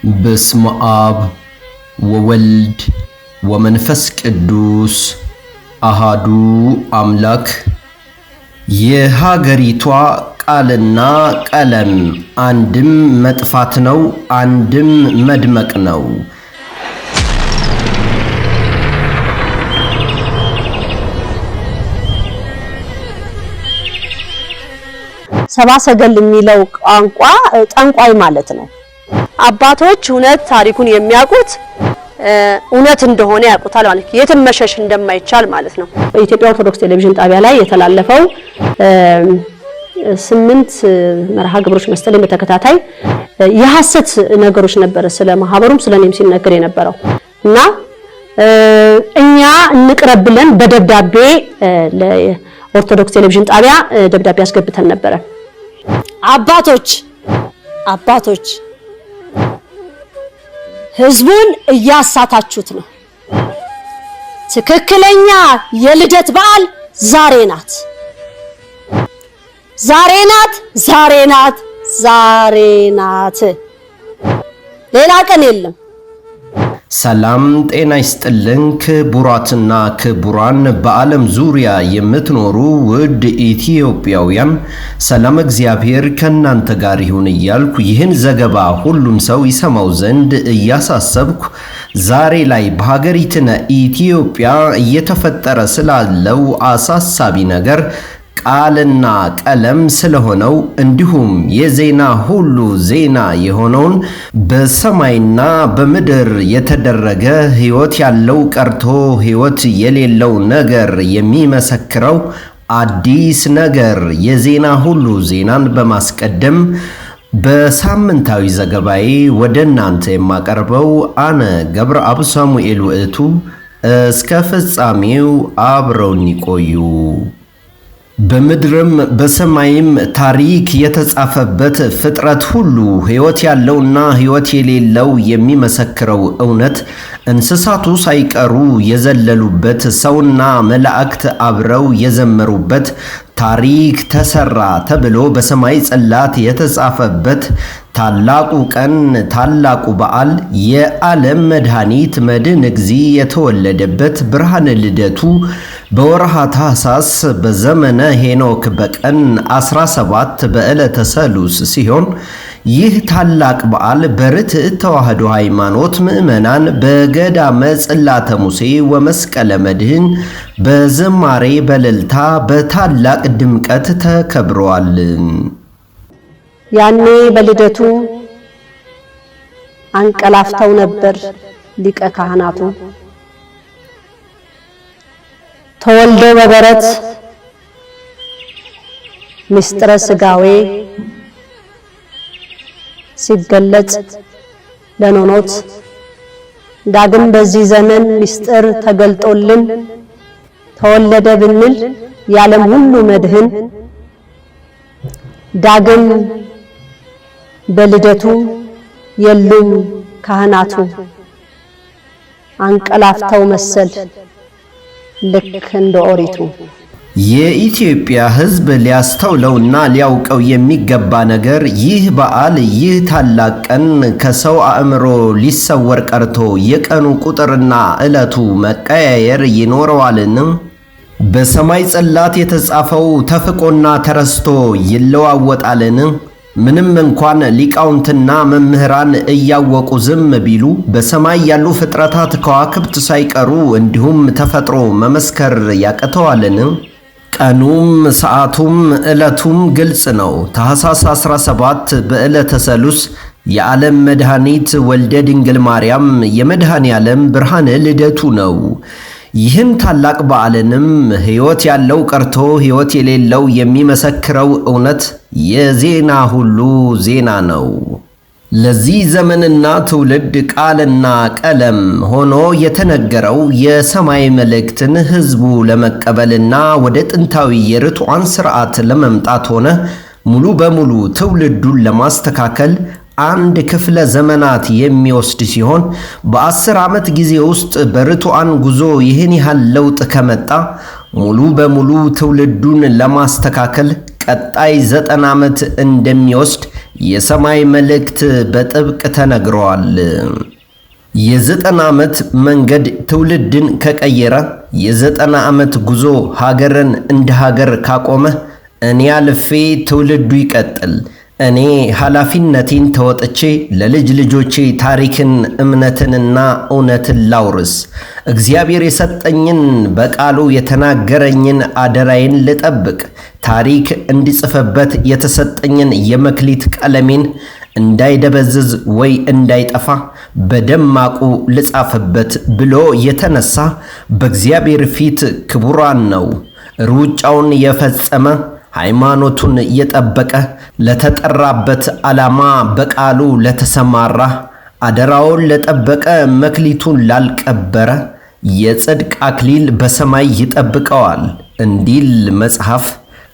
በስመ አብ ወወልድ ወመንፈስ ቅዱስ አሃዱ አምላክ። የሀገሪቷ ቃልና ቀለም አንድም መጥፋት ነው፣ አንድም መድመቅ ነው። ሰብአ ሰገል የሚለው ቋንቋ ጠንቋይ ማለት ነው። አባቶች እውነት ታሪኩን የሚያውቁት እውነት እንደሆነ ያውቁታል ማለት የትም መሸሽ እንደማይቻል ማለት ነው። በኢትዮጵያ ኦርቶዶክስ ቴሌቪዥን ጣቢያ ላይ የተላለፈው 8 መርሃ ግብሮች መሰለኝ በተከታታይ የሐሰት ነገሮች ነበር ስለ ማህበሩም ስለኔም ሲነገር የነበረው እና እኛ እንቅረብ ብለን በደብዳቤ ለኦርቶዶክስ ቴሌቪዥን ጣቢያ ደብዳቤ አስገብተን ነበር። አባቶች ህዝቡን እያሳታችሁት ነው። ትክክለኛ የልደት በዓል ዛሬ ናት። ሌላ ቀን የለም። ሰላም ጤና ይስጥልን ክቡራትና ክቡራን፣ በዓለም ዙሪያ የምትኖሩ ውድ ኢትዮጵያውያን ሰላም እግዚአብሔር ከናንተ ጋር ይሁን እያልኩ ይህን ዘገባ ሁሉም ሰው ይሰማው ዘንድ እያሳሰብኩ ዛሬ ላይ በሀገሪቱና ኢትዮጵያ እየተፈጠረ ስላለው አሳሳቢ ነገር ቃልና ቀለም ስለሆነው እንዲሁም የዜና ሁሉ ዜና የሆነውን በሰማይና በምድር የተደረገ ሕይወት ያለው ቀርቶ ሕይወት የሌለው ነገር የሚመሰክረው አዲስ ነገር የዜና ሁሉ ዜናን በማስቀደም በሳምንታዊ ዘገባዬ ወደ እናንተ የማቀርበው አነ ገብረአብ ሳሙኤል ውእቱ። እስከ ፍጻሜው አብረውን ይቆዩ። በምድርም በሰማይም ታሪክ የተጻፈበት ፍጥረት ሁሉ ሕይወት ያለውና ሕይወት የሌለው የሚመሰክረው እውነት፣ እንስሳቱ ሳይቀሩ የዘለሉበት፣ ሰውና መላእክት አብረው የዘመሩበት ታሪክ ተሰራ ተብሎ በሰማይ ጽላት የተጻፈበት ታላቁ ቀን ታላቁ በዓል የዓለም መድኃኒት መድኃኔ እግዚእ የተወለደበት ብርሃነ ልደቱ በወርሃ ታኅሳስ በዘመነ ሄኖክ በቀን 17 በዕለተ ሰሉስ ሲሆን ይህ ታላቅ በዓል በርትዕት ተዋሕዶ ሃይማኖት ምዕመናን በገዳመ ጽላተ ሙሴ ወመስቀለ መድኅን በዝማሬ በእልልታ በታላቅ ድምቀት ተከብረዋል። ያኔ በልደቱ አንቀላፍተው ነበር ሊቀ ካህናቱ። ተወልዶ በበረት ምስጢረ ሥጋዌ ሲገለጽ ለኖኖት ዳግም በዚህ ዘመን ምስጢር ተገልጦልን ተወለደ ብንል የዓለም ሁሉ መድህን ዳግም በልደቱ የሉም ካህናቱ አንቀላፍተው መሰል ልክ እንደ ኦሪቱ። የኢትዮጵያ ሕዝብ ሊያስተውለውና ሊያውቀው የሚገባ ነገር ይህ በዓል ይህ ታላቅ ቀን ከሰው አእምሮ ሊሰወር ቀርቶ የቀኑ ቁጥርና ዕለቱ መቀያየር ይኖረዋልን? በሰማይ ጽላት የተጻፈው ተፍቆና ተረስቶ ይለዋወጣልን? ምንም እንኳን ሊቃውንትና መምህራን እያወቁ ዝም ቢሉ በሰማይ ያሉ ፍጥረታት ከዋክብት ሳይቀሩ እንዲሁም ተፈጥሮ መመስከር ያቅተዋልን? ቀኑም ሰዓቱም ዕለቱም ግልጽ ነው። ታኅሳስ 17 በዕለተ ሰሉስ የዓለም መድኃኒት ወልደ ድንግል ማርያም የመድኃኔ ዓለም ብርሃነ ልደቱ ነው። ይህን ታላቅ በዓልንም ሕይወት ያለው ቀርቶ ሕይወት የሌለው የሚመሰክረው እውነት የዜና ሁሉ ዜና ነው። ለዚህ ዘመንና ትውልድ ቃልና ቀለም ሆኖ የተነገረው የሰማይ መልእክትን ሕዝቡ ለመቀበልና ወደ ጥንታዊ የርቱዓን ሥርዓት ለመምጣት ሆነ ሙሉ በሙሉ ትውልዱን ለማስተካከል አንድ ክፍለ ዘመናት የሚወስድ ሲሆን በ10 ዓመት ጊዜ ውስጥ በርቱዓን ጉዞ ይህን ያህል ለውጥ ከመጣ ሙሉ በሙሉ ትውልዱን ለማስተካከል ቀጣይ 90 ዓመት እንደሚወስድ የሰማይ መልእክት በጥብቅ ተነግሯል። የ90 ዓመት መንገድ ትውልድን ከቀየረ፣ የ90 ዓመት ጉዞ ሀገርን እንደ ሀገር ካቆመ፣ እኔ አልፌ ትውልዱ ይቀጥል። እኔ ኃላፊነቴን ተወጥቼ ለልጅ ልጆቼ ታሪክን፣ እምነትንና እውነትን ላውርስ። እግዚአብሔር የሰጠኝን በቃሉ የተናገረኝን አደራዬን ልጠብቅ። ታሪክ እንዲጽፍበት የተሰጠኝን የመክሊት ቀለሜን እንዳይደበዝዝ ወይ እንዳይጠፋ በደማቁ ልጻፍበት ብሎ የተነሳ በእግዚአብሔር ፊት ክቡራን ነው። ሩጫውን የፈጸመ ሃይማኖቱን የጠበቀ ለተጠራበት ዓላማ በቃሉ ለተሰማራ አደራውን ለጠበቀ መክሊቱን ላልቀበረ የጽድቅ አክሊል በሰማይ ይጠብቀዋል እንዲል መጽሐፍ።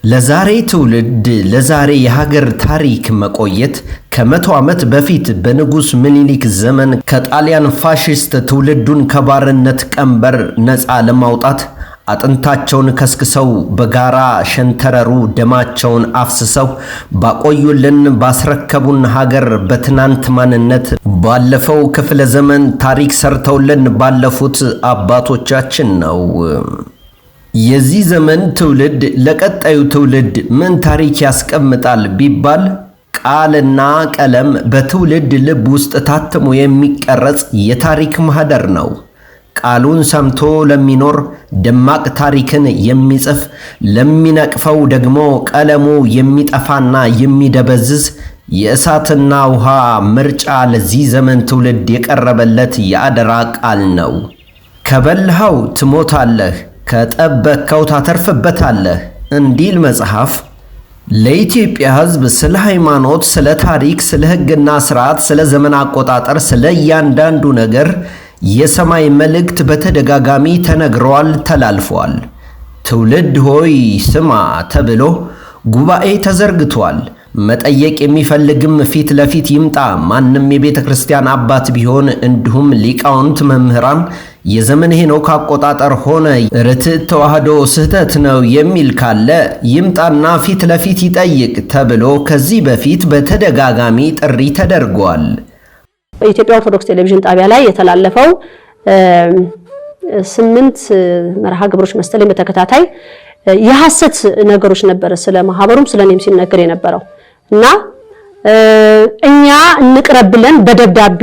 ለዛሬ ትውልድ ለዛሬ የሀገር ታሪክ መቆየት ከ100 ዓመት በፊት በንጉሥ ምኒልክ ዘመን ከጣሊያን ፋሽስት ትውልዱን ከባርነት ቀንበር ነፃ ለማውጣት አጥንታቸውን ከስክሰው በጋራ ሸንተረሩ ደማቸውን አፍስሰው ባቆዩልን ባስረከቡን ሀገር በትናንት ማንነት ባለፈው ክፍለ ዘመን ታሪክ ሰርተውልን ባለፉት አባቶቻችን ነው። የዚህ ዘመን ትውልድ ለቀጣዩ ትውልድ ምን ታሪክ ያስቀምጣል ቢባል ቃልና ቀለም በትውልድ ልብ ውስጥ ታትሞ የሚቀረጽ የታሪክ ማህደር ነው። ቃሉን ሰምቶ ለሚኖር ደማቅ ታሪክን የሚጽፍ፣ ለሚነቅፈው ደግሞ ቀለሙ የሚጠፋና የሚደበዝዝ የእሳትና ውሃ ምርጫ ለዚህ ዘመን ትውልድ የቀረበለት የአደራ ቃል ነው። ከበልሃው ትሞታለህ፣ ከጠበቅከው ታተርፍበታለህ እንዲል መጽሐፍ። ለኢትዮጵያ ሕዝብ ስለ ሃይማኖት፣ ስለ ታሪክ፣ ስለ ሕግና ስርዓት፣ ስለ ዘመን አቆጣጠር፣ ስለ እያንዳንዱ ነገር የሰማይ መልእክት በተደጋጋሚ ተነግሯል፣ ተላልፏል። ትውልድ ሆይ ስማ ተብሎ ጉባኤ ተዘርግቷል። መጠየቅ የሚፈልግም ፊት ለፊት ይምጣ። ማንም የቤተ ክርስቲያን አባት ቢሆን እንዲሁም ሊቃውንት መምህራን የዘመን ሄኖክ አቆጣጠር ሆነ ርትዕ ተዋህዶ ስህተት ነው የሚል ካለ ይምጣና ፊት ለፊት ይጠይቅ ተብሎ ከዚህ በፊት በተደጋጋሚ ጥሪ ተደርጓል። በኢትዮጵያ ኦርቶዶክስ ቴሌቪዥን ጣቢያ ላይ የተላለፈው 8 መርሃ ግብሮች መሰለኝ በተከታታይ የሐሰት ነገሮች ነበር። ስለ ማህበሩም ስለኔም ሲነገር የነበረው እና እኛ እንቅረብ ብለን በደብዳቤ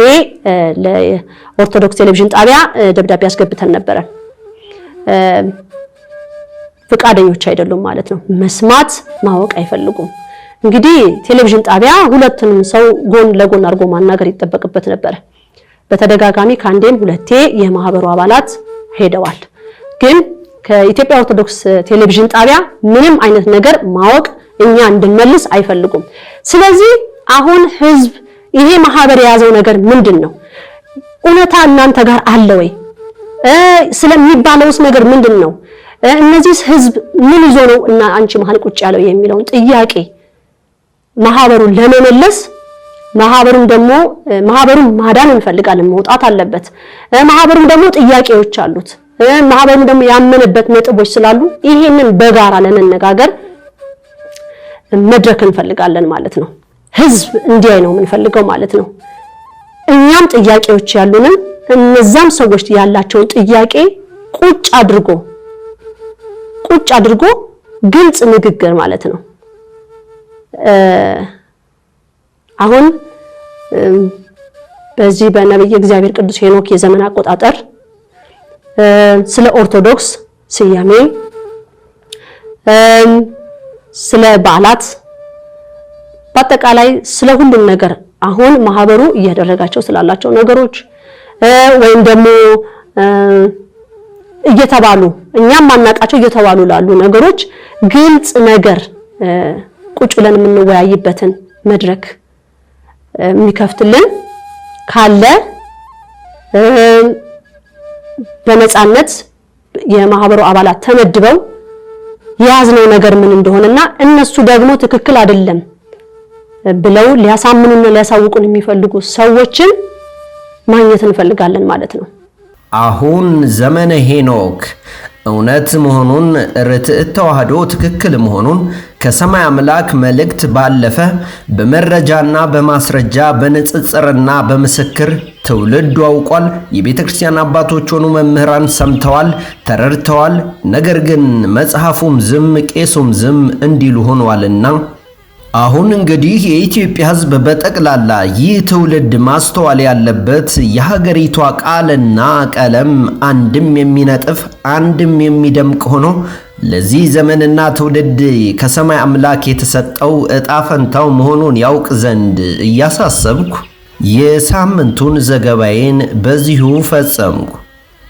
ለኦርቶዶክስ ቴሌቪዥን ጣቢያ ደብዳቤ አስገብተን ነበር። ፍቃደኞች አይደሉም ማለት ነው። መስማት ማወቅ አይፈልጉም። እንግዲህ ቴሌቪዥን ጣቢያ ሁለቱንም ሰው ጎን ለጎን አድርጎ ማናገር ይጠበቅበት ነበር። በተደጋጋሚ ከአንዴም ሁለቴ የማህበሩ አባላት ሄደዋል። ግን ከኢትዮጵያ ኦርቶዶክስ ቴሌቪዥን ጣቢያ ምንም አይነት ነገር ማወቅ እኛ እንድንመልስ አይፈልጉም። ስለዚህ አሁን ህዝብ ይሄ ማህበር የያዘው ነገር ምንድነው? እውነታ እናንተ ጋር አለ ወይ? ስለሚባለውስ ነገር ምንድነው? እነዚህ ህዝብ ምን ይዞ ነው እና አንቺ መሃል ቁጭ ያለው የሚለውን ጥያቄ ማህበሩን ለመመለስ ማህበሩን ማዳን እንፈልጋለን። መውጣት አለበት። ማህበሩን ደግሞ ጥያቄዎች አሉት። ማህበሩን ደግሞ ያመነበት ነጥቦች ስላሉ ይሄንን በጋራ ለመነጋገር መድረክ እንፈልጋለን ማለት ነው። ህዝብ እንዲያይ ነው የምንፈልገው ማለት ነው። እኛም ጥያቄዎች ያሉንን እነዛም ሰዎች ያላቸውን ጥያቄ ቁጭ አድርጎ ግልጽ ንግግር ማለት ነው። አሁን በዚህ በነብይ እግዚአብሔር ቅዱስ ሄኖክ የዘመን አቆጣጠር ስለ ኦርቶዶክስ ስያሜ፣ ስለ በዓላት፣ በአጠቃላይ ስለ ሁሉም ነገር አሁን ማህበሩ እያደረጋቸው ስላላቸው ነገሮች ወይም ደግሞ እየተባሉ እኛም ማናቃቸው እየተባሉ ላሉ ነገሮች ግልጽ ነገር ቁጭ ብለን የምንወያይበትን መድረክ የሚከፍትልን ካለ በነፃነት የማህበሩ አባላት ተመድበው የያዝነው ነገር ምን እንደሆነና እነሱ ደግሞ ትክክል አይደለም ብለው ሊያሳምኑና ሊያሳውቁን የሚፈልጉ ሰዎችን ማግኘት እንፈልጋለን ማለት ነው። አሁን ዘመነ ሄኖክ እውነት መሆኑን ርትዕት ተዋህዶ ትክክል መሆኑን ከሰማይ አምላክ መልእክት ባለፈ በመረጃና በማስረጃ በንጽጽርና በምስክር ትውልዱ አውቋል። የቤተ ክርስቲያን አባቶች ሆኑ መምህራን ሰምተዋል፣ ተረድተዋል። ነገር ግን መጽሐፉም ዝም ቄሱም ዝም እንዲሉ ሆኗልና አሁን እንግዲህ የኢትዮጵያ ሕዝብ በጠቅላላ ይህ ትውልድ ማስተዋል ያለበት የሀገሪቷ ቃልና ቀለም አንድም የሚነጥፍ አንድም የሚደምቅ ሆኖ ለዚህ ዘመንና ትውልድ ከሰማይ አምላክ የተሰጠው ዕጣ ፈንታው መሆኑን ያውቅ ዘንድ እያሳሰብኩ የሳምንቱን ዘገባዬን በዚሁ ፈጸምኩ።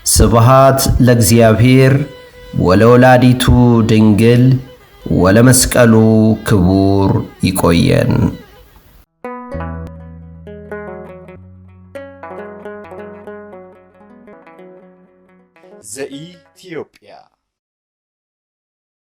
ስብሃት ለእግዚአብሔር ወለወላዲቱ ድንግል ወለመስቀሉ ክቡር። ይቆየን።